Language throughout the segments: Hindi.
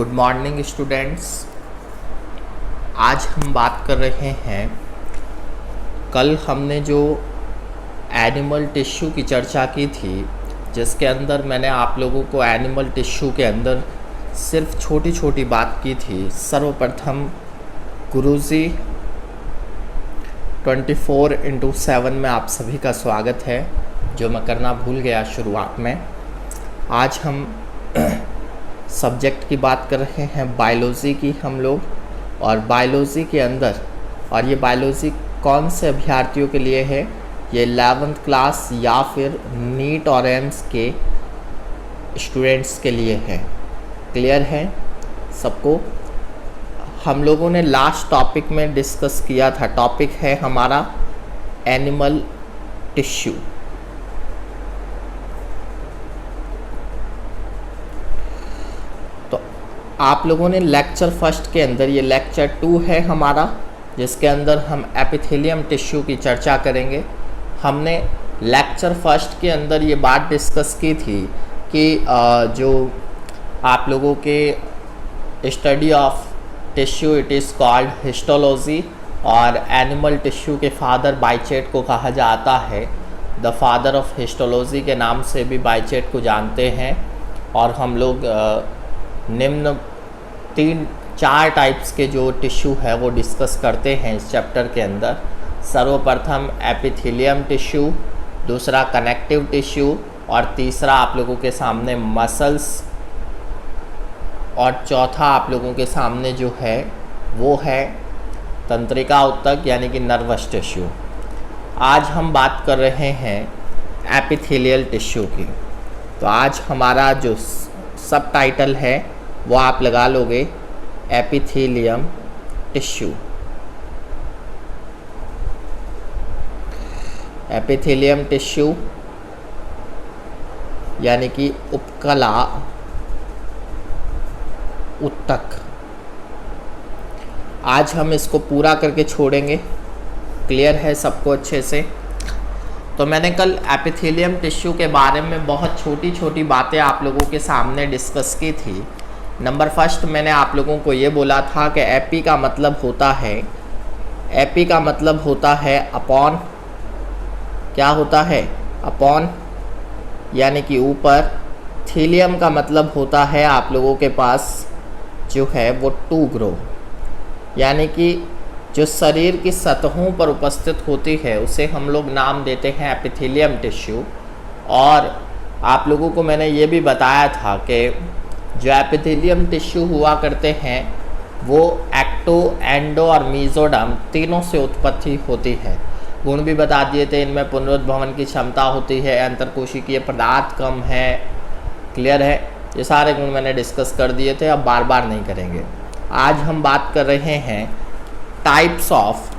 Good morning students. आज हम बात कर रहे हैं, कल हमने जो एनिमल टिश्यू की चर्चा की थी, जिसके अंदर मैंने आप लोगों को एनिमल टिश्यू के अंदर सिर्फ छोटी छोटी बात की थी। सर्वप्रथम गुरुजी 24/7 में आप सभी का स्वागत है, जो मैं करना भूल गया शुरुआत में। आज हम सब्जेक्ट की बात कर रहे हैं बायोलॉजी की हम लोग, और बायोलॉजी के अंदर, और ये बायोलॉजी कौन से अभ्यर्थियों के लिए है, ये 11th क्लास या फिर नीट और एम्स के स्टूडेंट्स के लिए है। क्लियर है सबको? हम लोगों ने लास्ट टॉपिक में डिस्कस किया था, टॉपिक है हमारा एनिमल टिश्यू। आप लोगों ने लेक्चर फर्स्ट के अंदर, ये लेक्चर 2 है हमारा, जिसके अंदर हम एपिथेलियम टिश्यू की चर्चा करेंगे। हमने लेक्चर फर्स्ट के अंदर ये बात डिस्कस की थी कि जो आप लोगों के study of tissue, it is called histology, और एनिमल टिश्यू के फादर बाइचेट को कहा जाता है, द फादर ऑफ हिस्टोलॉजी के नाम से भी बाइचेट को जानते हैं। और हम लोग निम्न 3-4 टाइप्स के जो टिश्यू है वो डिस्कस करते हैं इस चैप्टर के अंदर। सर्वप्रथम एपिथेलियम टिश्यू, दूसरा कनेक्टिव टिश्यू, और तीसरा आप लोगों के सामने मसल्स, और चौथा आप लोगों के सामने जो है वो है तंत्रिका ऊतक यानी कि नर्वस टिश्यू। आज हम बात कर रहे हैं एपिथेलियल टिश्यू की। तो आज हमारा जो सब टाइटल है वो आप लगा लोगे, एपिथेलियम टिश्यू। एपिथेलियम टिश्यू यानी कि उपकला ऊतक। आज हम इसको पूरा करके छोड़ेंगे। क्लियर है सबको अच्छे से? तो मैंने कल एपिथेलियम टिश्यू के बारे में बहुत छोटी छोटी बातें आप लोगों के सामने डिस्कस की थी। नंबर फर्स्ट मैंने आप लोगों को ये बोला था कि एपी का मतलब होता है, एपी का मतलब होता है अपॉन। क्या होता है? अपॉन यानी कि ऊपर। थीलियम का मतलब होता है आप लोगों के पास जो है वो टू ग्रो, यानी कि जो शरीर की सतहों पर उपस्थित होती है उसे हम लोग नाम देते हैं एपिथेलियम टिश्यू। और आप लोगों को मैंने ये भी बताया था कि जो एपिथेलियम टिश्यू हुआ करते हैं वो एक्टो, एंडो और मीजोडर्म तीनों से उत्पत्ति होती है। गुण भी बता दिए थे, इनमें पुनरुद्भवन की क्षमता होती है, अंतरकोशिकीय पदार्थ कम है। क्लियर है? ये सारे गुण मैंने डिस्कस कर दिए थे, अब बार बार नहीं करेंगे। आज हम बात कर रहे हैं टाइप्स ऑफ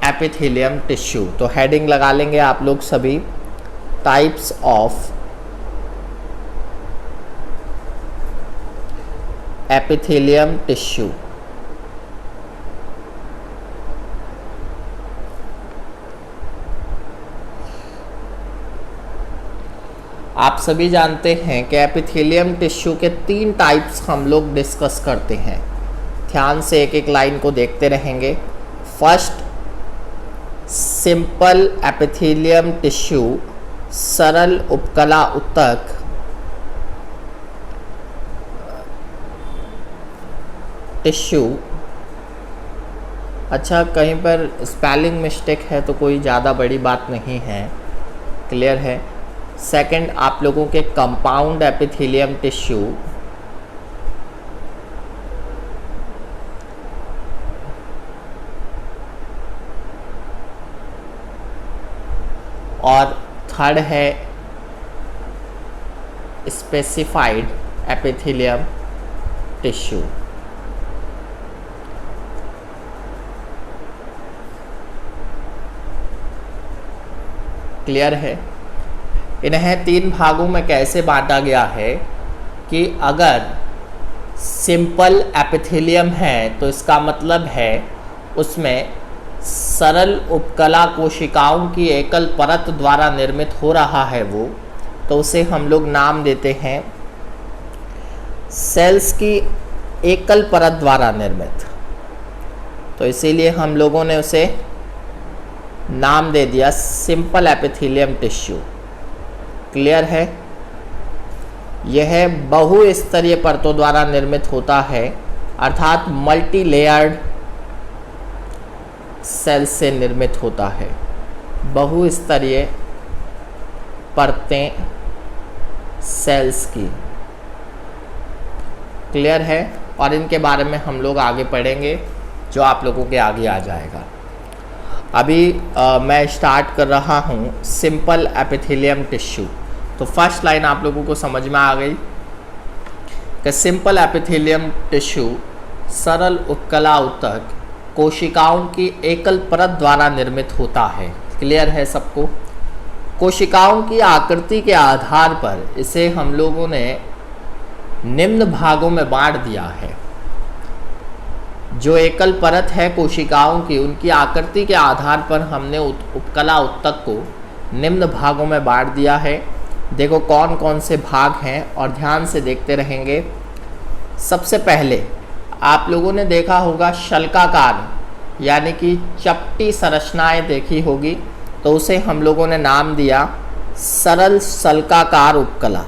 एपिथेलियम टिश्यू। तो हेडिंग लगा लेंगे आप लोग सभी, टाइप्स ऑफ एपिथेलियम टिश्यू। आप सभी जानते हैं कि एपिथेलियम टिश्यू के 3 टाइप्स हम लोग डिस्कस करते हैं। ध्यान से एक एक लाइन को देखते रहेंगे। फर्स्ट, सिंपल एपिथेलियम टिश्यू, सरल उपकला ऊतक। टिश्यू, अच्छा कहीं पर स्पेलिंग मिस्टेक है तो कोई ज़्यादा बड़ी बात नहीं है। क्लियर है? सेकंड, आप लोगों के कंपाउंड एपिथेलियम टिश्यू। और थर्ड है स्पेसिफाइड एपिथेलियम टिश्यू। क्लियर है? इन्हें 3 भागों में कैसे बांटा गया है कि अगर सिंपल एपिथेलियम है तो इसका मतलब है उसमें सरल उपकला कोशिकाओं की एकल परत द्वारा निर्मित हो रहा है वो, तो उसे हम लोग नाम देते हैं सेल्स की एकल परत द्वारा निर्मित, तो इसीलिए हम लोगों ने उसे नाम दे दिया सिंपल एपिथेलियम टिश्यू। क्लियर है? यह बहुस्तरीय परतों द्वारा निर्मित होता है, अर्थात मल्टी लेयर्ड सेल्स से निर्मित होता है। बहुस्तरीय परतें सेल्स की। क्लियर है? और इनके बारे में हम लोग आगे पढ़ेंगे, जो आप लोगों के आगे आ जाएगा। अभी मैं स्टार्ट कर रहा हूँ सिंपल एपिथेलियम टिश्यू। तो फर्स्ट लाइन आप लोगों को समझ में आ गई कि सिंपल एपिथेलियम टिश्यू सरल उपकला ऊतक कोशिकाओं की एकल परत द्वारा निर्मित होता है। क्लियर है सबको? कोशिकाओं की आकृति के आधार पर इसे हम लोगों ने निम्न भागों में बांट दिया है। जो एकल परत है कोशिकाओं की, उनकी आकृति के आधार पर हमने उपकला ऊतक को निम्न भागों में बांट दिया है। देखो कौन कौन से भाग हैं और ध्यान से देखते रहेंगे। सबसे पहले आप लोगों ने देखा होगा शल्काकार, यानी कि चपटी संरचनाएं देखी होगी, तो उसे हम लोगों ने नाम दिया सरल शल्काकार उपकला।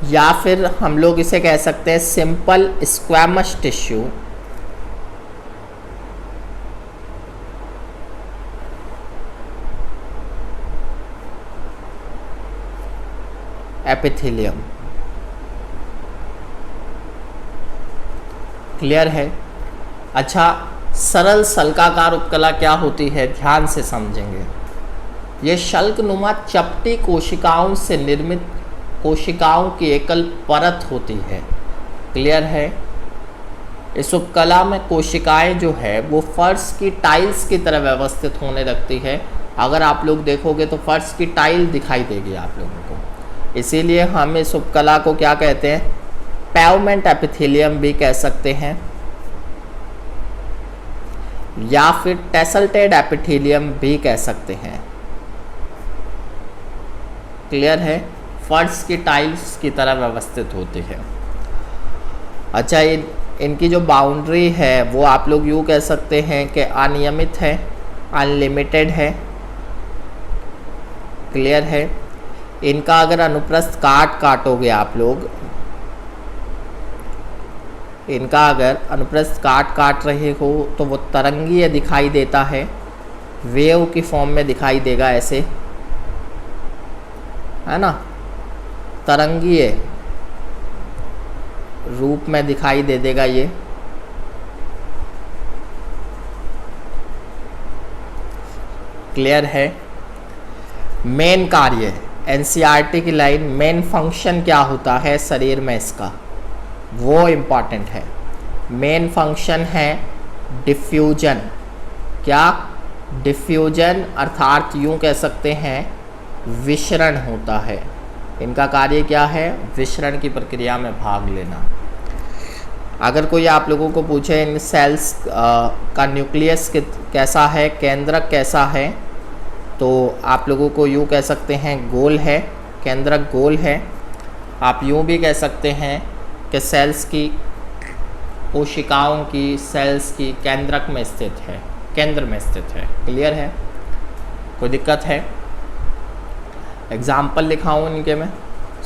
या फिर हम लोग इसे कह सकते हैं simple squamous tissue. Epithelium. Clear है? अच्छा, सरल शल्काकार उपकला क्या होती है, ध्यान से समझेंगे। ये शल्कनुमा चपटी कोशिकाओं से निर्मित कोशिकाओं की एकल परत होती है। क्लियर है? इस उपकला में कोशिकाएं जो है वो फर्श की टाइल्स की तरह व्यवस्थित होने लगती है। अगर आप लोग देखोगे तो फर्श की टाइल दिखाई देगी आप लोगों को। इसीलिए हम इस उपकला को क्या कहते हैं, पैवमेंट एपिथेलियम भी कह सकते हैं, या फिर टेसल्टेड एपिथेलियम भी कह सकते हैं। क्लियर है? फर्श की टाइल्स की तरह व्यवस्थित होती है। अच्छा, इनकी जो बाउंड्री है वो आप लोग यूँ कह सकते हैं कि अनियमित है, अनलिमिटेड है। क्लियर है? इनका अगर अनुप्रस्थ काटोगे आप लोग, इनका अगर अनुप्रस्थ काट रहे हो तो वो तरंगीय दिखाई देता है, वेव की फॉर्म में दिखाई देगा, ऐसे है ना, तरंगीय रूप में दिखाई दे देगा ये। क्लियर है? मेन कार्य, एनसीईआरटी की लाइन, मेन फंक्शन क्या होता है शरीर में इसका, वो इम्पॉर्टेंट है। मेन फंक्शन है डिफ्यूजन। क्या? डिफ्यूजन, अर्थात यूँ कह सकते हैं विसरण होता है। इनका कार्य क्या है? विसरण की प्रक्रिया में भाग लेना। अगर कोई आप लोगों को पूछे इन सेल्स का न्यूक्लियस कैसा है, केंद्रक कैसा है, तो आप लोगों को यूँ कह सकते हैं गोल है, केंद्रक गोल है। आप यूँ भी कह सकते हैं कि सेल्स की, कोशिकाओं की, सेल्स की केंद्रक में स्थित है, केंद्र में स्थित है। क्लियर है? कोई दिक्कत है? एग्जाम्पल लिखाऊँ इनके में,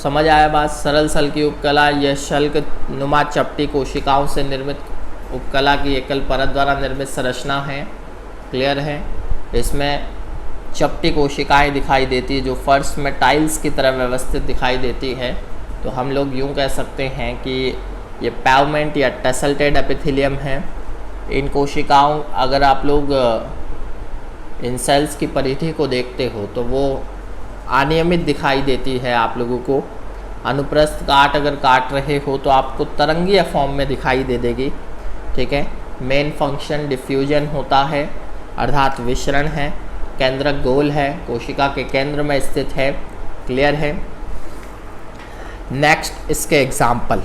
समझ आया बात? सरल शल्क की उपकला, यह शल्क नुमा चपटी कोशिकाओं से निर्मित उपकला की एकल परत द्वारा निर्मित संरचना है। क्लियर है? इसमें चपटी कोशिकाएं दिखाई देती है जो फर्श में टाइल्स की तरह व्यवस्थित दिखाई देती है। तो हम लोग यूँ कह सकते हैं कि ये पैवमेंट या टेसल्टेड एपिथेलियम है। इन कोशिकाओं, अगर आप लोग इन सेल्स की परिधि को देखते हो तो वो अनियमित दिखाई देती है आप लोगों को। अनुप्रस्थ काट अगर काट रहे हो तो आपको तरंगीय फॉर्म में दिखाई दे देगी। ठीक है? मेन फंक्शन डिफ्यूजन होता है, अर्थात विसरण है। केंद्रक गोल है, कोशिका के केंद्र में स्थित है। क्लियर है? नेक्स्ट इसके एग्जाम्पल।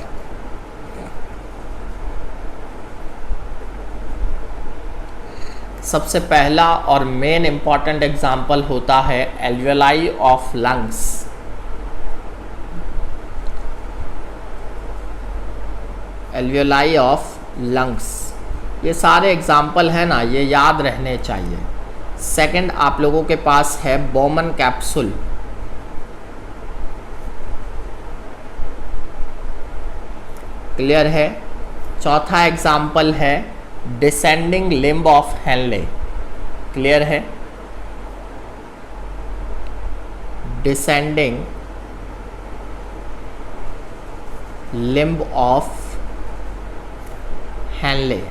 सबसे पहला और मेन इम्पॉर्टेंट एग्जाम्पल होता है alveoli of lungs. Alveoli of lungs. ये सारे एग्जाम्पल हैं ना, ये याद रहने चाहिए। सेकंड आप लोगों के पास है बोमन कैप्सूल। क्लियर है। चौथा एग्जाम्पल है descending limb of Henle. Clear है। Descending limb of Henle,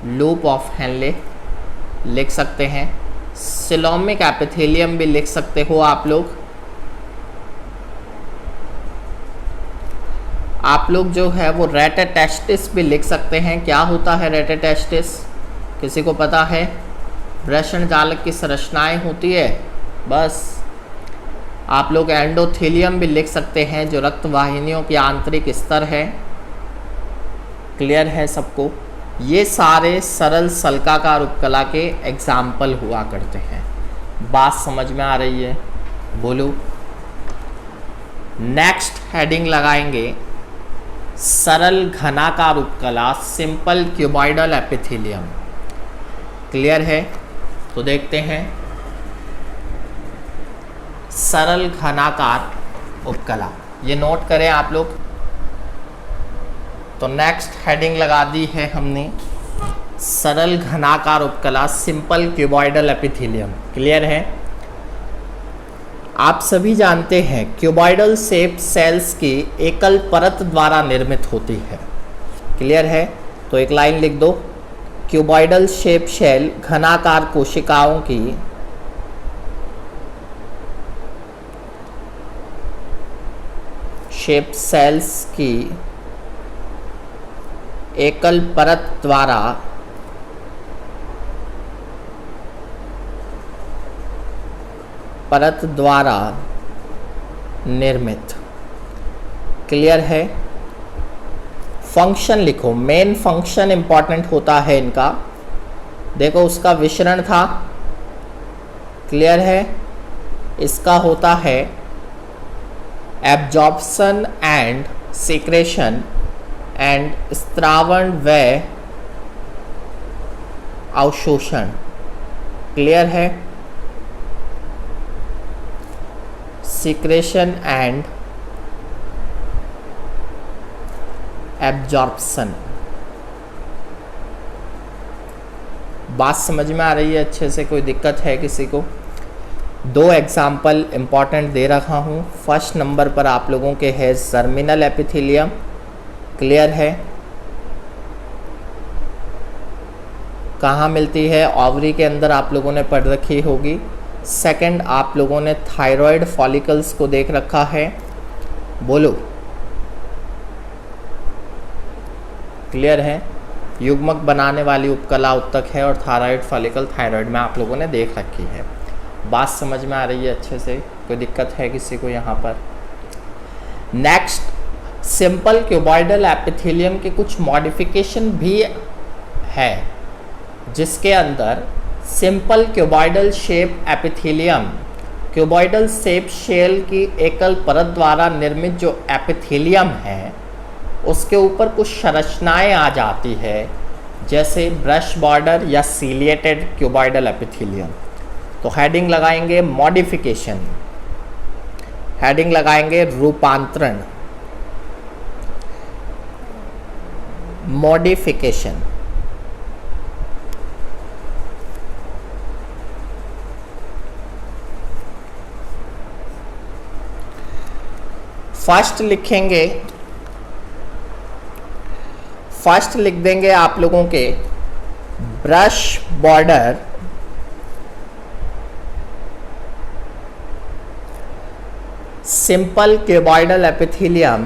loop of Henle लिख सकते हैं। सिलोमिक एपिथेलियम भी लिख सकते हो आप लोग। आप लोग जो है वो रेटाटेस्टिस भी लिख सकते हैं। क्या होता है रेटाटेस्टिस, किसी को पता है? वृषण जालक की संरचनाएं होती है। बस आप लोग एंडोथेलियम भी लिख सकते हैं, जो रक्त वाहिनियों की आंतरिक स्तर है। क्लियर है सबको? ये सारे सरल सल्काकार उपकला के एग्जाम्पल हुआ करते हैं। बात समझ में आ रही है? बोलो। नेक्स्ट हेडिंग लगाएंगे सरल घनाकार उपकला, सिंपल क्यूबॉइडल एपिथेलियम। क्लियर है? तो देखते हैं सरल घनाकार उपकला, ये नोट करें आप लोग। तो नेक्स्ट हेडिंग लगा दी है हमने सरल घनाकार उपकला, सिंपल क्यूबॉइडल एपिथेलियम। क्लियर है? आप सभी जानते हैं क्यूबॉइडल शेप सेल्स की एकल परत द्वारा निर्मित होती है। क्लियर है? तो एक लाइन लिख दो, क्यूबॉइडल शेप सेल घनाकार कोशिकाओं की शेप सेल्स की एकल परत द्वारा निर्मित। क्लियर है? फंक्शन लिखो, मेन फंक्शन इंपॉर्टेंट होता है इनका। देखो उसका विसरण था। क्लियर है? इसका होता है एब्जॉर्प्शन एंड सीक्रेशन एंड स्त्रावण व अवशोषण। क्लियर है? Secretion and absorption. बात समझ में आ रही है अच्छे से? कोई दिक्कत है किसी को? दो एग्जाम्पल इम्पॉर्टेंट दे रखा हूँ। फर्स्ट नंबर पर आप लोगों के है जर्मिनल एपिथेलियम। क्लियर है? कहाँ मिलती है? ओवरी के अंदर आप लोगों ने पढ़ रखी होगी। सेकंड आप लोगों ने थायराइड फॉलिकल्स को देख रखा है। बोलो। क्लियर है? युग्मक बनाने वाली उपकला उत्तक है और थायराइड फॉलिकल थायराइड में आप लोगों ने देख रखी है। बात समझ में आ रही है अच्छे से? कोई दिक्कत है किसी को यहाँ पर? नेक्स्ट सिंपल क्यूबॉइडल एपिथेलियम के कुछ मॉडिफिकेशन भी है, जिसके अंदर simple cuboidal shape epithelium, cuboidal shape cell की एकल परत द्वारा निर्मित जो एपिथेलियम है उसके ऊपर कुछ संरचनाएं आ जाती है, जैसे ब्रश बॉर्डर या सीलिएटेड क्यूबॉइडल एपिथेलियम। तो हेडिंग लगाएंगे मॉडिफिकेशन, हेडिंग लगाएंगे रूपांतरण, मॉडिफिकेशन। फर्स्ट लिखेंगे, फर्स्ट लिख देंगे आप लोगों के brush border simple cuboidal epithelium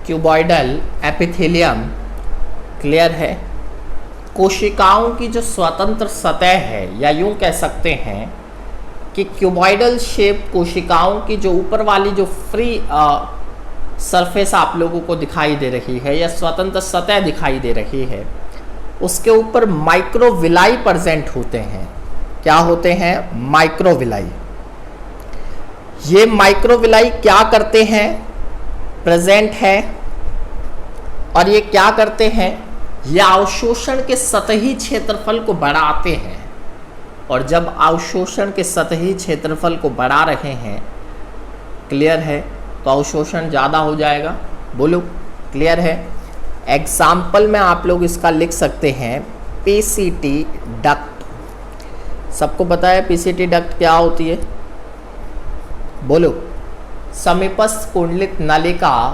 cuboidal epithelium. Clear है? कोशिकाओं की जो स्वतंत्र सतह है, या यूं कह सकते हैं कि क्यूबॉइडल शेप कोशिकाओं की जो ऊपर वाली जो फ्री सरफेस आप लोगों को दिखाई दे रही है या स्वतंत्र सतह दिखाई दे रही है, उसके ऊपर माइक्रोविलाई प्रेजेंट होते हैं। क्या होते हैं? माइक्रोविलाई। ये माइक्रोविलाई क्या करते हैं? प्रेजेंट है। और ये क्या करते हैं? ये अवशोषण के सतही क्षेत्रफल को बढ़ाते हैं। और जब अवशोषण के सतही क्षेत्रफल को बढ़ा रहे हैं, क्लियर है, तो अवशोषण ज़्यादा हो जाएगा। बोलो, क्लियर है? एग्जाम्पल में आप लोग इसका लिख सकते हैं पीसीटी डक्ट। सबको पता है पीसीटी डक्ट क्या होती है? बोलो। समीपस्थ कुंडलित नलिका,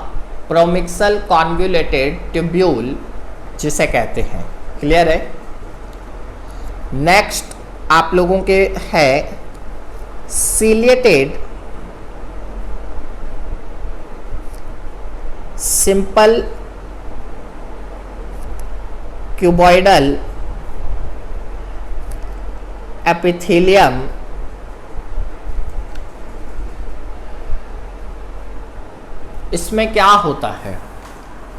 प्रोमिक्सल कॉन्वोल्यूटेड ट्यूब्यूल जिसे कहते हैं। क्लियर है? नेक्स्ट आप लोगों के है सिलिएटेड सिंपल क्यूबॉइडल एपिथेलियम। इसमें क्या होता है?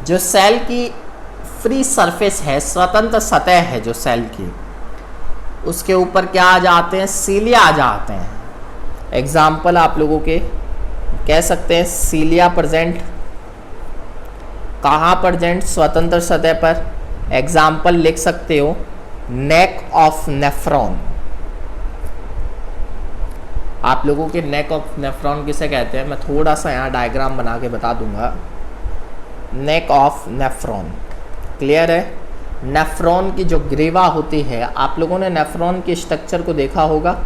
जो सेल की फ्री सरफेस है, स्वतंत्र सतह है जो सेल की, उसके ऊपर क्या आ जाते हैं? सीलिया आ जाते हैं। एग्जाम्पल आप लोगों के कह सकते हैं सीलिया प्रेजेंट कहाँ? प्रेजेंट स्वतंत्र सतह पर। एग्जाम्पल लिख सकते हो नेक ऑफ नेफ्रॉन। आप लोगों के नेक ऑफ नेफ्रॉन किसे कहते हैं? मैं थोड़ा सा यहाँ डायग्राम बना के बता दूंगा। नेक ऑफ नेफ्रॉन, क्लियर है? नेफ्रॉन की जो ग्रीवा होती है, आप लोगों ने नेफ्रॉन के स्ट्रक्चर को देखा होगा।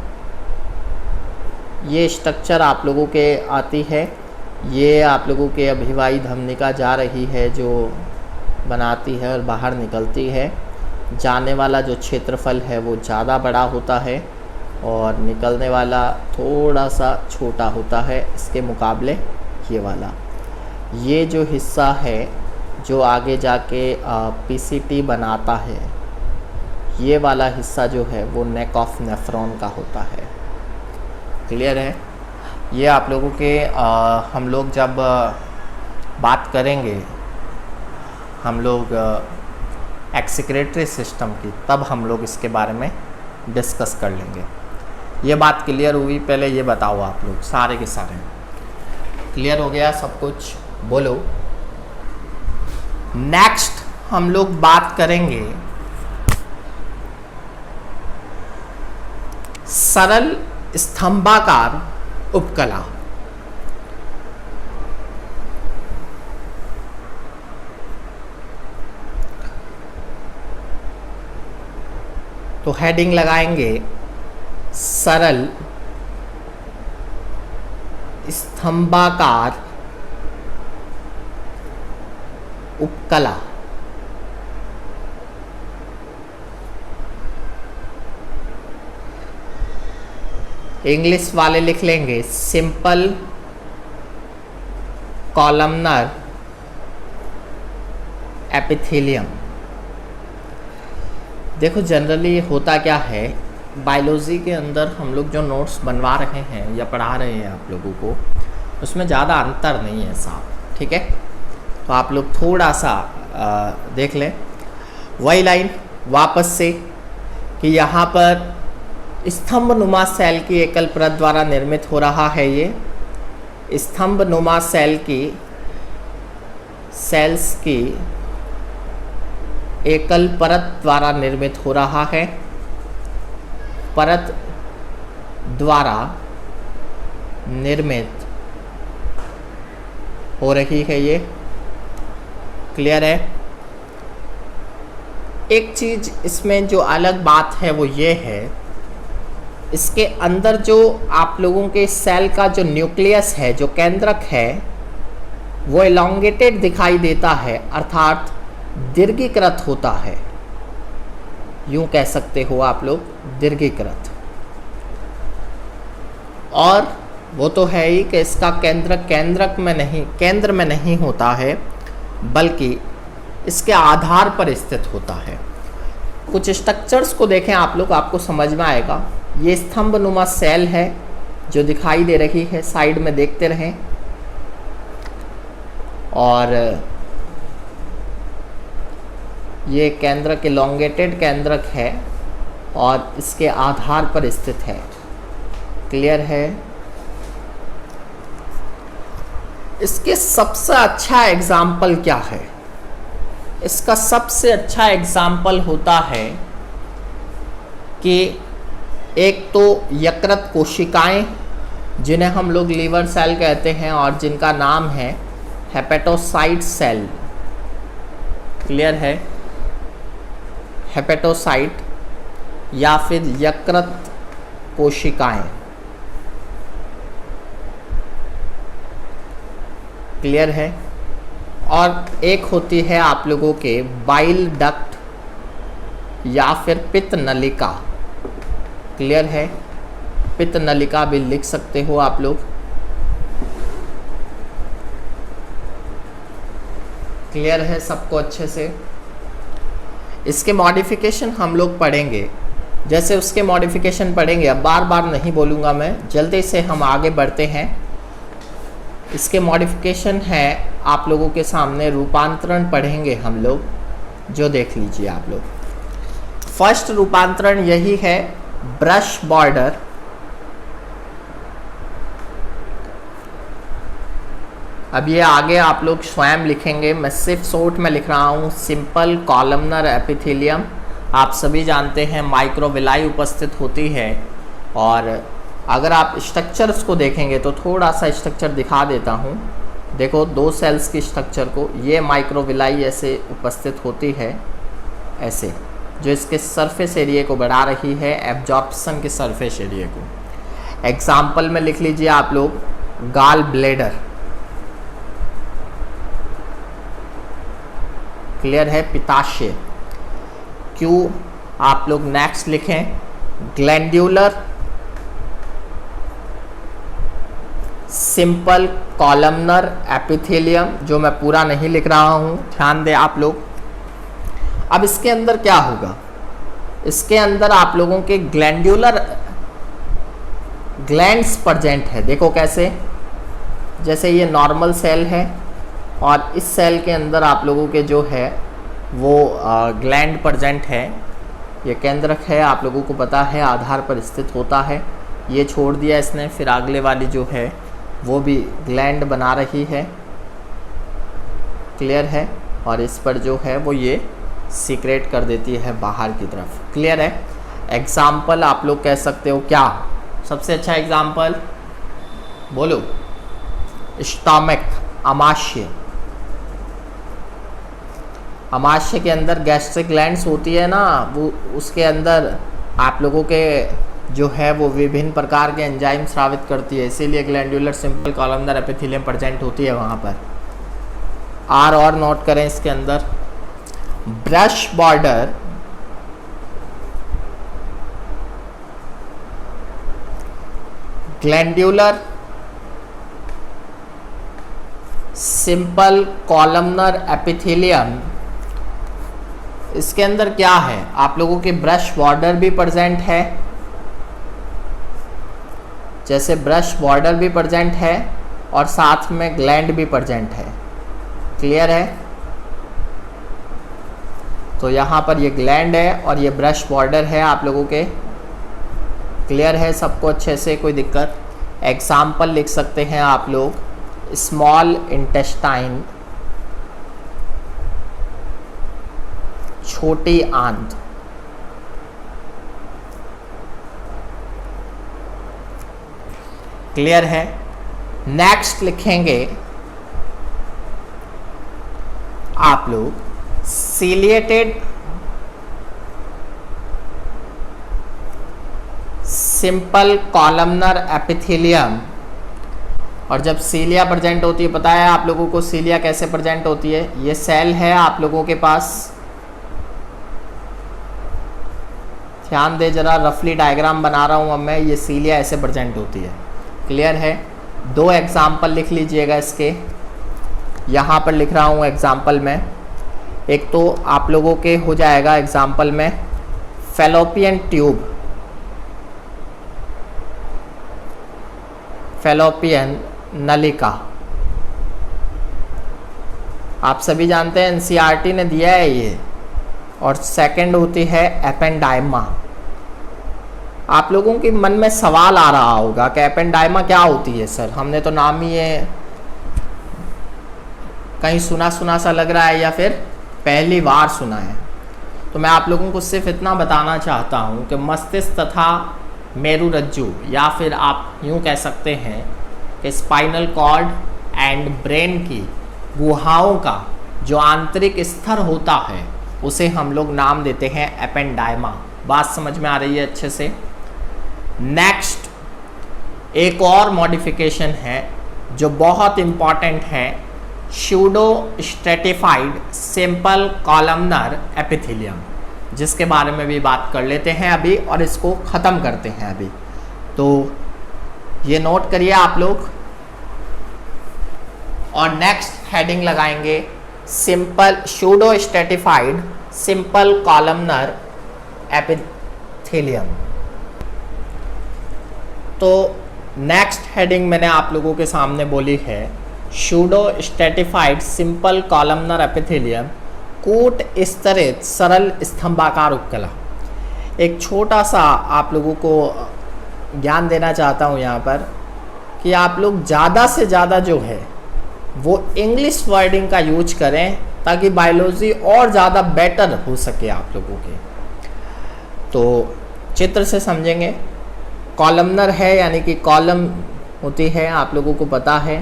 ये स्ट्रक्चर आप लोगों के आती है, ये आप लोगों के अभिवाही धमनिका जा रही है जो बनाती है और बाहर निकलती है। जाने वाला जो क्षेत्रफल है वो ज़्यादा बड़ा होता है और निकलने वाला थोड़ा सा छोटा होता है इसके मुकाबले ये वाला। ये जो हिस्सा है जो आगे जाके पीसीटी बनाता है, ये वाला हिस्सा जो है वो नेक ऑफ नेफ्रॉन का होता है। क्लियर है? ये आप लोगों के हम लोग जब बात करेंगे हम लोग एक्सक्रीटरी सिस्टम की, तब हम लोग इसके बारे में डिस्कस कर लेंगे। ये बात क्लियर हुई? पहले ये बताओ आप लोग सारे के सारे क्लियर हो गया सब कुछ? बोलो। नेक्स्ट हम लोग बात करेंगे सरल स्तंभाकार उपकला। तो हेडिंग लगाएंगे सरल स्तंभाकार उपकला। इंग्लिश वाले लिख लेंगे सिंपल कॉलमनर एपिथेलियम। देखो जनरली होता क्या है, बायोलॉजी के अंदर हम लोग जो नोट्स बनवा रहे हैं या पढ़ा रहे हैं आप लोगों को, उसमें ज़्यादा अंतर नहीं है साहब। ठीक है, तो आप लोग थोड़ा सा देख लें वही लाइन वापस से कि यहाँ पर स्तंभ नुमा सेल की एकल परत द्वारा निर्मित हो रहा है। ये स्तंभ नुमा सेल्स की एकल परत द्वारा निर्मित हो रहा है। परत द्वारा निर्मित हो रही है ये। क्लियर है? एक चीज़ इसमें जो अलग बात है वो ये है, इसके अंदर जो आप लोगों के सेल का जो न्यूक्लियस है, जो केंद्रक है, वो एलोंगेटेड दिखाई देता है, अर्थात दीर्घीकृत होता है। यूं कह सकते हो आप लोग, दीर्घीकृत। और वो तो है ही कि इसका केंद्र में नहीं होता है, बल्कि इसके आधार पर स्थित होता है। कुछ स्ट्रक्चर्स को देखें आप लोग, आपको समझ में आएगा। ये स्तंभ नुमा सेल है जो दिखाई दे रही है, साइड में देखते रहें। और ये केंद्रक एलोंगेटेड केंद्रक है और इसके आधार पर स्थित है। क्लियर है? इसके सबसे अच्छा एग्जाम्पल क्या है? इसका सबसे अच्छा एग्जाम्पल होता है कि एक तो यकृत कोशिकाएं, जिन्हें हम लोग लीवर सेल कहते हैं और जिनका नाम है हेपेटोसाइट सेल। क्लियर है? हेपेटोसाइट या फिर यकृत कोशिकाएं। क्लियर है? और एक होती है आप लोगों के बाइल डक्ट या फिर पित्त नलिका। क्लियर है? पित्त नलिका भी लिख सकते हो आप लोग। क्लियर है सबको अच्छे से? इसके मॉडिफिकेशन हम लोग पढ़ेंगे, जैसे उसके मॉडिफिकेशन पढ़ेंगे। अब बार बार नहीं बोलूँगा मैं, जल्दी से हम आगे बढ़ते हैं। इसके मॉडिफिकेशन है आप लोगों के सामने, रूपांतरण पढ़ेंगे हम लोग, जो देख लीजिए आप लोग। फर्स्ट रूपांतरण यही है, ब्रश बॉर्डर। अब ये आगे आप लोग स्वयं लिखेंगे, मैं सिर्फ शॉर्ट में लिख रहा हूँ। सिंपल कॉलमनर एपिथेलियम, आप सभी जानते हैं माइक्रोविलाई उपस्थित होती है। और अगर आप स्ट्रक्चर्स को देखेंगे तो थोड़ा सा स्ट्रक्चर दिखा देता हूँ। देखो, दो सेल्स की स्ट्रक्चर को, ये माइक्रोविलाई ऐसे उपस्थित होती है, ऐसे, जो इसके सरफेस एरिया को बढ़ा रही है, एब्जॉर्प्शन के सरफेस एरिया को। एग्जाम्पल में लिख लीजिए आप लोग, गाल ब्लेडर। क्लियर है? पित्ताशय। क्यों आप लोग नेक्स्ट लिखें, ग्लैंड्यूलर सिंपल कॉलमनर एपिथेलियम, जो मैं पूरा नहीं लिख रहा हूँ, ध्यान दें आप लोग। अब इसके अंदर क्या होगा? इसके अंदर आप लोगों के ग्लैंड्यूलर ग्लैंड्स प्रेजेंट है। देखो कैसे, जैसे ये नॉर्मल सेल है और इस सेल के अंदर आप लोगों के जो है वो ग्लैंड प्रेजेंट है। ये केंद्रक है, आप लोगों को पता है, आधार पर स्थित होता है। ये छोड़ दिया इसने, फिर अगले वाली जो है वो भी ग्लैंड बना रही है। क्लियर है? और इस पर जो है वो ये सीक्रेट कर देती है बाहर की तरफ। क्लियर है? एग्जाम्पल आप लोग कह सकते हो क्या? सबसे अच्छा एग्जाम्पल बोलो, स्टमक, आमाशय। आमाशय के अंदर गैस्ट्रिक ग्लैंड्स होती है ना, वो उसके अंदर आप लोगों के जो है वो विभिन्न प्रकार के एंजाइम स्रावित करती है, इसीलिए glandular simple columnar epithelium present होती है वहाँ पर। आर और नोट करें इसके अंदर। Brush border glandular simple columnar epithelium, इसके अंदर क्या है? आप लोगों के ब्रश बॉर्डर भी प्रेजेंट है, जैसे ब्रश बॉर्डर भी प्रेजेंट है और साथ में ग्लैंड भी प्रेजेंट है। क्लियर है? तो यहाँ पर ये ग्लैंड है और ये ब्रश बॉर्डर है आप लोगों के। क्लियर है सबको अच्छे से? कोई दिक्कत? एग्जाम्पल लिख सकते हैं आप लोग, स्मॉल इंटेस्टाइन, छोटी आंत। क्लियर है? नेक्स्ट लिखेंगे आप लोग सीलिएटेड सिंपल कॉलमनर एपिथेलियम। और जब सीलिया प्रेजेंट होती है, पता है आप लोगों को सीलिया कैसे प्रेजेंट होती है? ये सेल है आप लोगों के पास, ध्यान दे जरा, रफली डायग्राम बना रहा हूँ अब मैं। ये सीलिया ऐसे प्रेजेंट होती है। क्लियर है? दो एग्जाम्पल लिख लीजिएगा इसके, यहाँ पर लिख रहा हूँ एग्जाम्पल में। एक तो आप लोगों के हो जाएगा एग्जाम्पल में फैलोपियन ट्यूब, फैलोपियन नलिका। आप सभी जानते हैं, एनसीईआरटी ने दिया है ये। और सेकंड होती है एपेंडाइमा। आप लोगों के मन में सवाल आ रहा होगा कि एपेंडाइमा क्या होती है सर, हमने तो नाम ही ये कहीं सुना सुना सा लग रहा है या फिर पहली बार सुना है। तो मैं आप लोगों को सिर्फ इतना बताना चाहता हूँ कि मस्तिष्क तथा मेरुरज्जु या फिर आप यूँ कह सकते हैं कि स्पाइनल कॉर्ड एंड ब्रेन की गुहाओं का जो आंतरिक स्तर होता है उसे हम लोग नाम देते हैं एपेंडाइमा। बात समझ में आ रही है अच्छे से। नेक्स्ट एक और मॉडिफिकेशन है जो बहुत इम्पॉर्टेंट है, pseudo stratified simple columnar epithelium, जिसके बारे में भी बात कर लेते हैं अभी और इसको ख़त्म करते हैं अभी। तो ये नोट करिए आप लोग और नेक्स्ट हेडिंग लगाएंगे simple pseudo stratified simple columnar epithelium. तो नेक्स्ट हेडिंग मैंने आप लोगों के सामने बोली है pseudo stratified simple columnar epithelium कूट स्तरित सरल स्तंभाकार उपकला। एक छोटा सा आप लोगों को ज्ञान देना चाहता हूँ यहाँ पर कि आप लोग ज़्यादा से ज़्यादा जो है वो इंग्लिश वर्डिंग का यूज करें ताकि बायोलॉजी और ज़्यादा बेटर हो सके आप लोगों के। तो चित्र से समझेंगे, कॉलमनर है यानी कि कॉलम होती है, आप लोगों को पता है,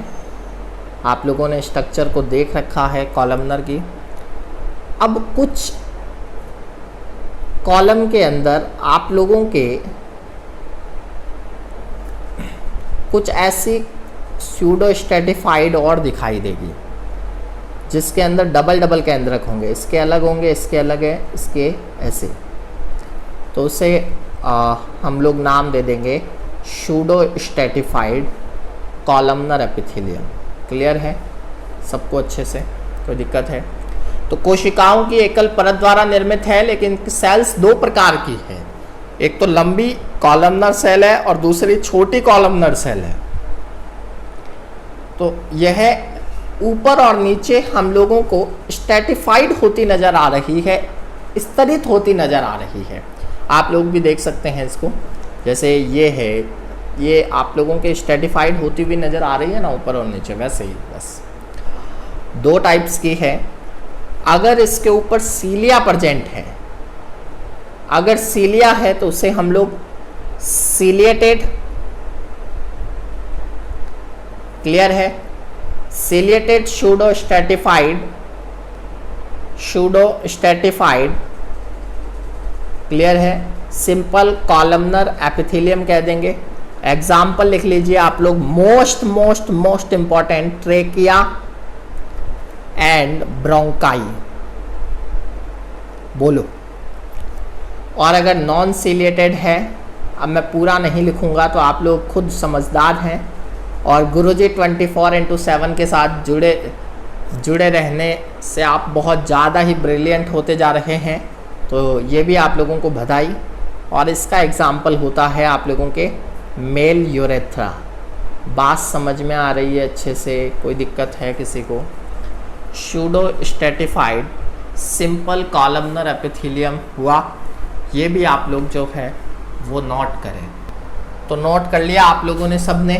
आप लोगों ने स्ट्रक्चर को देख रखा है कॉलमनर की। अब कुछ कॉलम के अंदर आप लोगों के कुछ ऐसी स्यूडो स्ट्रेटिफाइड और दिखाई देगी जिसके अंदर डबल डबल केंद्रक होंगे, इसके अलग होंगे, इसके अलग है, इसके ऐसे। तो उसे हम लोग नाम दे देंगे pseudo stratified columnar epithelium. Clear है सबको अच्छे से, कोई दिक्कत है? तो कोशिकाओं की एकल परत द्वारा निर्मित है, लेकिन सेल्स दो प्रकार की है, एक तो लंबी कॉलमनर सेल है और दूसरी छोटी कॉलमनर सेल है। तो यह ऊपर और नीचे हम लोगों को स्ट्रेटिफाइड होती नज़र आ रही है, स्तरित होती नज़र आ रही है। आप लोग भी देख सकते हैं इसको, जैसे ये है, ये आप लोगों के स्ट्रेटिफाइड होती हुई नज़र आ रही है ना ऊपर और नीचे, वैसे ही बस दो टाइप्स की है। अगर इसके ऊपर सीलिया प्रेजेंट है, अगर सीलिया है तो उसे हम लोग सीलिएटेड, क्लियर है, सीलिएटेड स्यूडो स्ट्रेटिफाइड, क्लियर है, सिंपल कॉलमनर एपिथेलियम कह देंगे। एग्जाम्पल लिख लीजिए आप लोग, most important, trachea and bronchi, बोलो। और अगर नॉन सीलिएटेड है, अब मैं पूरा नहीं लिखूंगा तो आप लोग खुद समझदार हैं और गुरुजी 24/7 के साथ जुड़े रहने से आप बहुत ज़्यादा ही ब्रिलियंट होते जा रहे हैं, तो ये भी आप लोगों को बधाई। और इसका एग्जाम्पल होता है आप लोगों के मेल यूरेथ्रा। बात समझ में आ रही है अच्छे से, कोई दिक्कत है किसी को? Pseudo stratified simple columnar epithelium हुआ, ये भी आप लोग जो है वो नोट करें। तो नोट कर लिया आप लोगों ने सब ने?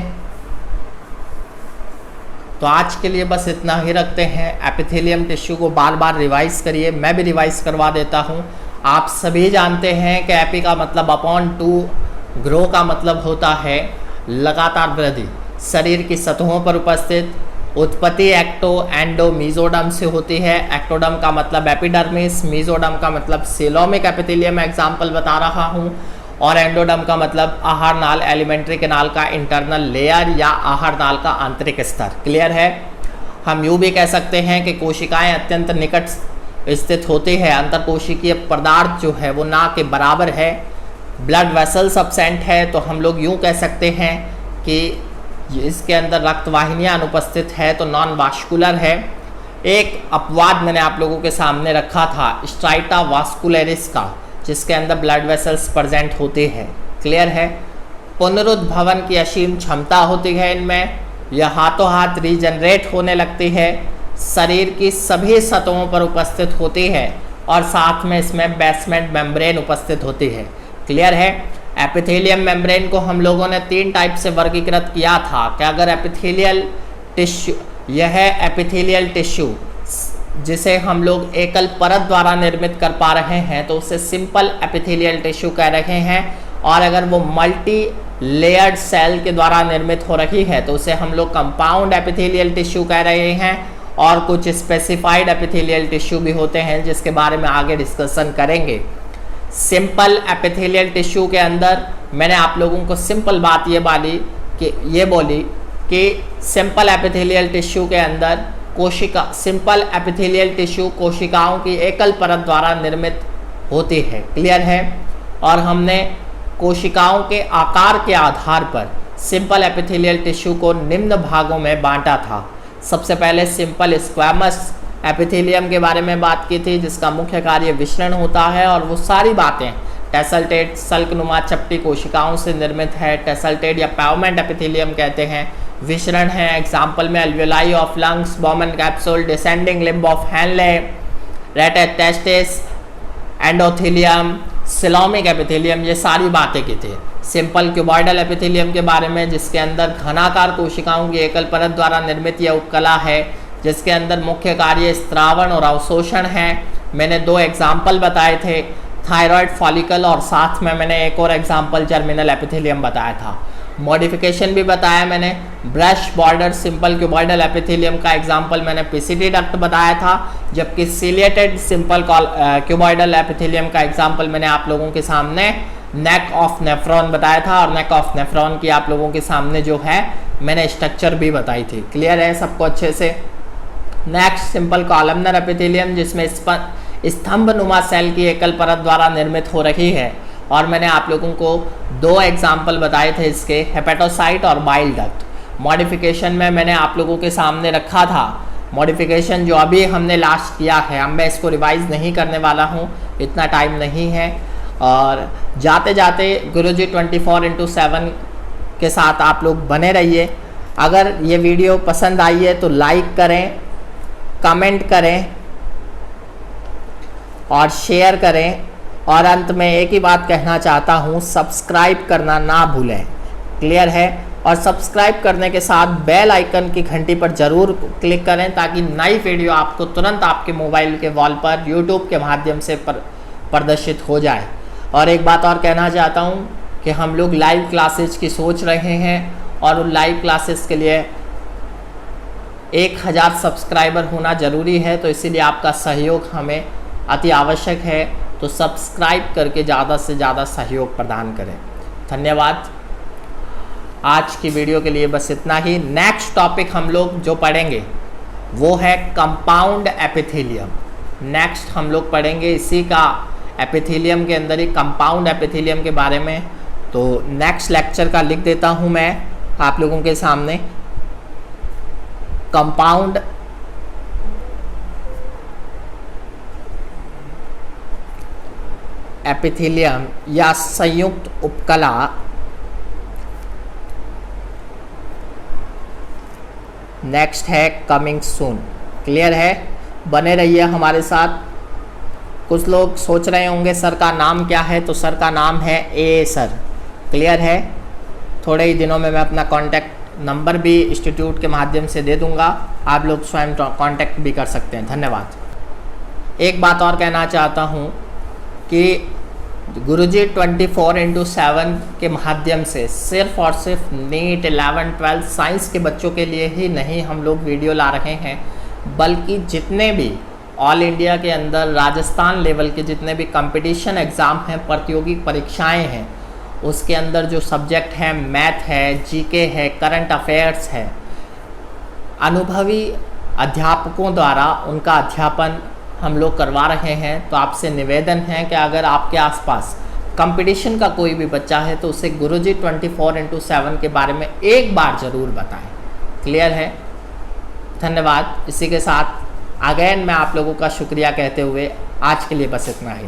तो आज के लिए बस इतना ही रखते हैं। एपिथेलियम टिश्यू को बार बार रिवाइज करिए, मैं भी रिवाइज करवा देता हूँ। आप सभी जानते हैं कि एपी का मतलब अपॉन टू, ग्रो का मतलब होता है लगातार वृद्धि, शरीर की सतहों पर उपस्थित। उत्पत्ति एक्टो एंडो मीजोडर्म से होती है। एक्टोडर्म का मतलब एपिडर्मिस, मीजोडर्म का मतलब सीलोमिक एपिथेलियम एग्जाम्पल बता रहा हूँ, और एंडोडर्म का मतलब आहार नाल, एलिमेंट्री कैनाल का इंटरनल लेयर या आहार नाल का आंतरिक स्तर। क्लियर है? हम यूँ भी कह सकते हैं कि कोशिकाएं अत्यंत निकट स्थित होती है, अंतरकोशिकीय पदार्थ जो है वो ना के बराबर है, ब्लड वेसल्स एब्सेंट है, तो हम लोग यूँ कह सकते हैं कि इसके अंदर रक्तवाहिनियाँ अनुपस्थित है, तो नॉन वास्कुलर है। एक अपवाद मैंने आप लोगों के सामने रखा था स्ट्राइटा वास्कुलरिस का, जिसके अंदर ब्लड वेसल्स प्रेजेंट होते हैं। क्लियर है? पुनरुद्भवन की असीम क्षमता होती है इनमें, यह हाथों हाथ रीजनरेट होने लगती है, शरीर की सभी सतहों पर उपस्थित होती है और साथ में इसमें बेसमेंट मेम्ब्रेन उपस्थित होती है। क्लियर है? एपिथेलियम मेम्ब्रेन को हम लोगों ने 3 टाइप से वर्गीकृत किया था कि अगर एपिथेलियल टिश्यू, यह है एपिथेलियल टिश्यू जिसे हम लोग एकल परत द्वारा निर्मित कर पा रहे हैं तो उसे सिंपल एपिथेलियल टिश्यू कह रहे हैं, और अगर वो मल्टी लेयर्ड सेल के द्वारा निर्मित हो रही है तो उसे हम लोग कंपाउंड एपिथेलियल टिश्यू कह रहे हैं। और कुछ स्पेसिफाइड एपिथेलियल टिश्यू भी होते हैं जिसके बारे में आगे डिस्कशन करेंगे। सिंपल एपिथेलियल टिश्यू के अंदर मैंने आप लोगों को सिंपल बात ये बोली कि सिंपल एपिथेलियल टिश्यू के अंदर सिंपल एपिथेलियल टिश्यू कोशिकाओं की एकल परत द्वारा निर्मित होती है। क्लियर है। और हमने कोशिकाओं के आकार के आधार पर सिंपल एपिथेलियल टिश्यू को निम्न भागों में बांटा था। सबसे पहले सिंपल स्क्वैमस एपिथेलियम के बारे में बात की थी जिसका मुख्य कार्य विसरण होता है, और वो सारी बातें टेसल्टेट सल्कनुमा चपटी कोशिकाओं से निर्मित है। टेसल्टेट या पावमेंट एपिथेलियम कहते हैं। विसरण है एग्जाम्पल में alveoli of lungs, Bowman capsule, descending limb of Henle, rete testis, endothelium, coelomic epithelium, ये सारी बातें की थी। सिंपल क्यूबॉइडल एपिथेलियम के बारे में जिसके अंदर घनाकार कोशिकाओं की एकल परत द्वारा निर्मित यह उपकला है जिसके अंदर मुख्य कार्य स्त्रावण और अवशोषण है। मैंने 2 एग्जाम्पल बताए थे, थायराइड फॉलिकल, और साथ में मैंने एक और एग्जाम्पल जर्मिनल एपिथेलियम बताया था। मॉडिफिकेशन भी बताया मैंने। Brush border simple cuboidal epithelium का एग्जाम्पल मैंने पीसीटी डक्ट बताया था, जबकि सिलिएटेड सिंपल क्यूबॉइडल एपिथेलियम का एग्जाम्पल मैंने आप लोगों के सामने नेक ऑफ नेफ्रॉन बताया था, और नेक ऑफ नेफ्रॉन की आप लोगों के सामने जो है मैंने स्ट्रक्चर भी बताई थी। क्लियर है सबको अच्छे से। नेक्स्ट सिंपल कॉलमनर एपिथेलियम जिसमें स्तंभ नुमा सेल की एकल परत द्वारा निर्मित हो रही है, और मैंने आप लोगों को 2 एग्जाम्पल बताए थे इसके, हेपेटोसाइट और बाइल डक्ट। मॉडिफिकेशन में मैंने आप लोगों के सामने रखा था मॉडिफिकेशन जो अभी हमने लास्ट किया है। अब मैं इसको रिवाइज नहीं करने वाला हूँ, इतना टाइम नहीं है। और जाते जाते गुरुजी 24/7 के साथ आप लोग बने रहिए। अगर ये वीडियो पसंद आई है तो लाइक करें, कमेंट करें और शेयर करें। और अंत में एक ही बात कहना चाहता हूँ, सब्सक्राइब करना ना भूलें। क्लियर है। और सब्सक्राइब करने के साथ बेल आइकन की घंटी पर ज़रूर क्लिक करें ताकि नई वीडियो आपको तुरंत आपके मोबाइल के वॉल पर यूट्यूब के माध्यम से प्रदर्शित हो जाए। और एक बात और कहना चाहता हूँ कि हम लोग लाइव क्लासेस की सोच रहे हैं, और उन लाइव क्लासेस के लिए 1000 सब्सक्राइबर होना ज़रूरी है, तो इसीलिए आपका सहयोग हमें अति आवश्यक है। तो सब्सक्राइब करके ज़्यादा से ज़्यादा सहयोग प्रदान करें। धन्यवाद। आज की वीडियो के लिए बस इतना ही। नेक्स्ट टॉपिक हम लोग जो पढ़ेंगे वो है कंपाउंड एपिथेलियम। नेक्स्ट हम लोग पढ़ेंगे इसी का एपिथेलियम के अंदर ही कंपाउंड एपिथेलियम के बारे में। तो नेक्स्ट लेक्चर का लिख देता हूँ मैं आप लोगों के सामने, कंपाउंड एपिथेलियम या संयुक्त उपकला नेक्स्ट है कमिंग सून। क्लियर है। बने रहिए हमारे साथ। कुछ लोग सोच रहे होंगे सर का नाम क्या है, तो सर का नाम है ए सर। क्लियर है। थोड़े ही दिनों में मैं अपना कॉन्टैक्ट नंबर भी इंस्टीट्यूट के माध्यम से दे दूंगा, आप लोग स्वयं कॉन्टैक्ट भी कर सकते हैं। धन्यवाद। एक बात और कहना चाहता हूँ कि गुरुजी 24/7 के माध्यम से सिर्फ और सिर्फ नीट 11 12 साइंस के बच्चों के लिए ही नहीं हम लोग वीडियो ला रहे हैं, बल्कि जितने भी ऑल इंडिया के अंदर राजस्थान लेवल के जितने भी कंपटीशन एग्ज़ाम हैं, प्रतियोगी परीक्षाएं हैं, उसके अंदर जो सब्जेक्ट हैं मैथ है, जीके है, करंट अफेयर्स है, अनुभवी अध्यापकों द्वारा उनका अध्यापन हम लोग करवा रहे हैं। तो आपसे निवेदन है कि अगर आपके आसपास कंपटीशन का कोई भी बच्चा है तो उसे गुरुजी 24/7 के बारे में एक बार ज़रूर बताएं। क्लियर है। धन्यवाद। इसी के साथ अगेन मैं आप लोगों का शुक्रिया कहते हुए आज के लिए बस इतना ही।